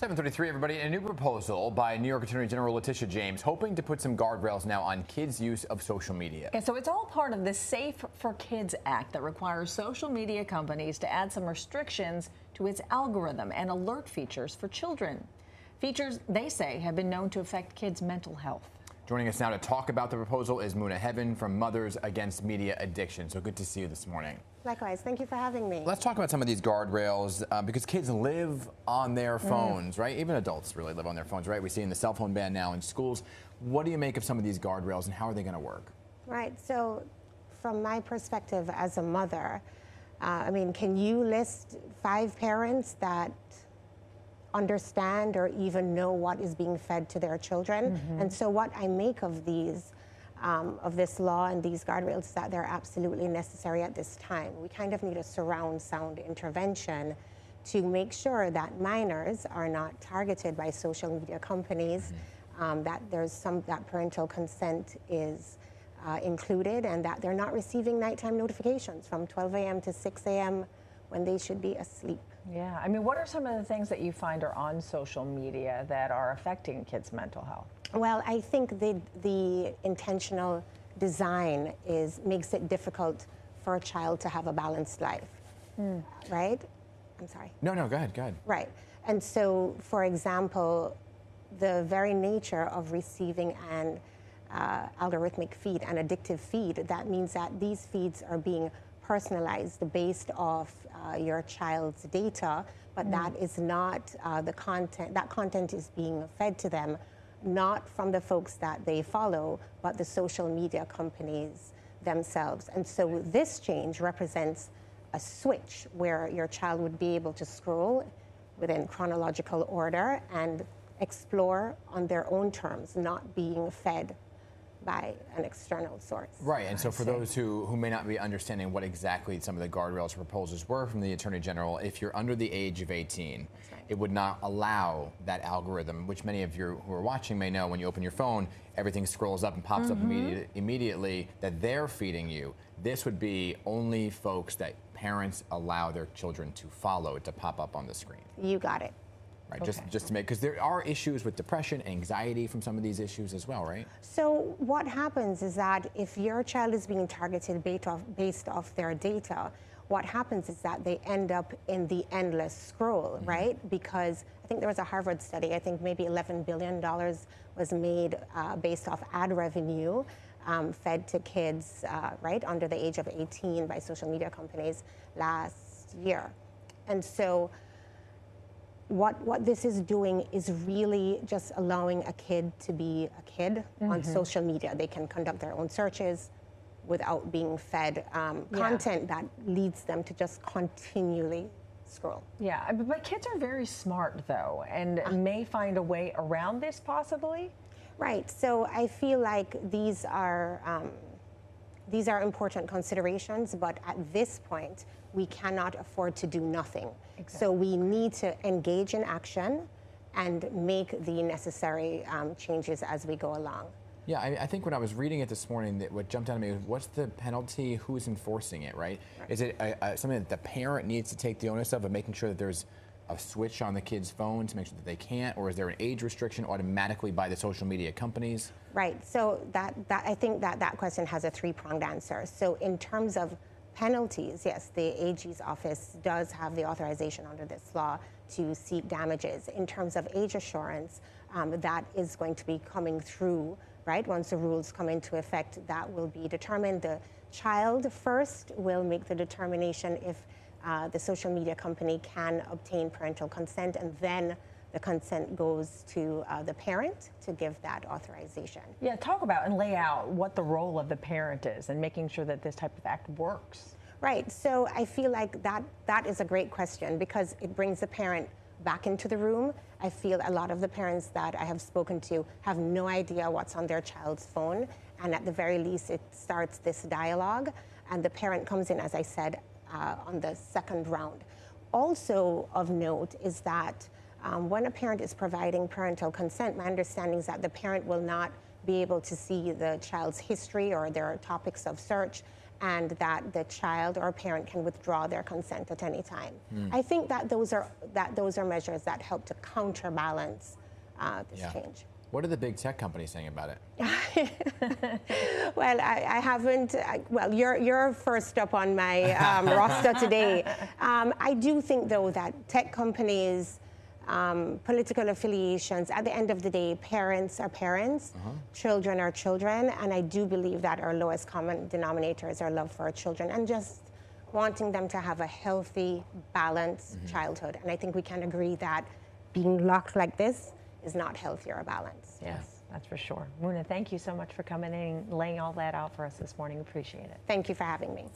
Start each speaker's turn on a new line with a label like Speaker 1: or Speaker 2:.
Speaker 1: 7:33, everybody. A new proposal by New York Attorney General Letitia James, hoping to put some guardrails now on kids' use of social media.
Speaker 2: And so it's all part of the Safe for Kids Act that requires social media companies to add some restrictions to its algorithm and alert features for children. Features, they say, have been known to affect kids' mental health. Joining us now to talk about the proposal is Muna Heaven from Mothers Against Media Addiction. So good to see you this morning.
Speaker 3: Likewise. Thank you for having me.
Speaker 1: Let's talk about some of these guardrails because kids live on their phones, right? Even adults really live on their phones, right? We see in the cell phone ban now in schools. What do you make of some of these guardrails and how are they going to work?
Speaker 3: Right. So from my perspective as a mother, can you list 5 parents that understand or even know what is being fed to their children? And so what I make of these of this law and these guardrails is that they're absolutely necessary at this time. We kind of need a surround sound intervention to make sure that minors are not targeted by social media companies, that that parental consent is included, and that they're not receiving nighttime notifications from 12 a.m. to 6 a.m. when they should be asleep.
Speaker 2: Yeah, I mean, what are some of the things that you find are on social media that are affecting kids' mental health?
Speaker 3: Well, I think the intentional design makes it difficult for a child to have a balanced life, right? I'm sorry.
Speaker 1: No, go ahead.
Speaker 3: Right. And so, for example, the very nature of receiving an algorithmic feed, an addictive feed, that means that these feeds are being personalized based off your child's data, but that is not the content. That content is being fed to them not from the folks that they follow, but the social media companies themselves. And so this change represents a switch where your child would be able to scroll within chronological order and explore on their own terms, not being fed by an external source.
Speaker 1: Right, and so for those who may not be understanding what exactly some of the guardrails proposals were from the Attorney General, if you're under the age of 18, it would not allow that algorithm, which many of you who are watching may know when you open your phone, everything scrolls up and pops up immediately that they're feeding you. This would be only folks that parents allow their children to follow to pop up on the screen.
Speaker 3: You got it.
Speaker 1: Right, okay. just to make, because there are issues with depression, anxiety from some of these issues as well, right?
Speaker 3: So what happens is that if your child is being targeted based off their data, what happens is that they end up in the endless scroll, right? Because I think there was a Harvard study, I think maybe $11 billion was made based off ad revenue fed to kids, right, under the age of 18 by social media companies last year. And so what this is doing is really just allowing a kid to be a kid on social media. They can conduct their own searches without being fed content that leads them to just continually scroll.
Speaker 2: Yeah, but kids are very smart, though, and may find a way around this possibly.
Speaker 3: Right, so I feel like these are important considerations, but at this point, we cannot afford to do nothing. Exactly. So we need to engage in action and make the necessary changes as we go along.
Speaker 1: Yeah, I think when I was reading it this morning, what jumped out at me was, what's the penalty? Who's enforcing it, right? Is it something that the parent needs to take the onus of making sure that there's a switch on the kid's phone to make sure that they can't, or is there an age restriction automatically by the social media companies?
Speaker 3: Right, so I think that question has a 3-pronged answer. So in terms of penalties, yes, the AG's office does have the authorization under this law to seek damages. In terms of age assurance, that is going to be coming through, right? Once the rules come into effect, that will be determined. The child first will make the determination if the social media company can obtain parental consent, and then the consent goes to the parent to give that authorization.
Speaker 2: Yeah, talk about and lay out what the role of the parent is in making sure that this type of act works.
Speaker 3: Right, so I feel like that is a great question because it brings the parent back into the room. I feel a lot of the parents that I have spoken to have no idea what's on their child's phone, and at the very least it starts this dialogue, and the parent comes in, as I said, on the second round. Also of note is that when a parent is providing parental consent, my understanding is that the parent will not be able to see the child's history or their topics of search, and that the child or parent can withdraw their consent at any time. I think that those are measures that help to counterbalance this change.
Speaker 1: What are the big tech companies saying about it?
Speaker 3: Well, I haven't. Well, you're first up on my roster today. I do think, though, that tech companies, political affiliations, at the end of the day, parents are parents, children are children, and I do believe that our lowest common denominator is our love for our children and just wanting them to have a healthy, balanced childhood. And I think we can agree that being locked like this is not healthy or balanced.
Speaker 2: Yes, that's for sure. Muna, thank you so much for coming in and laying all that out for us this morning. Appreciate it.
Speaker 3: Thank you for having me.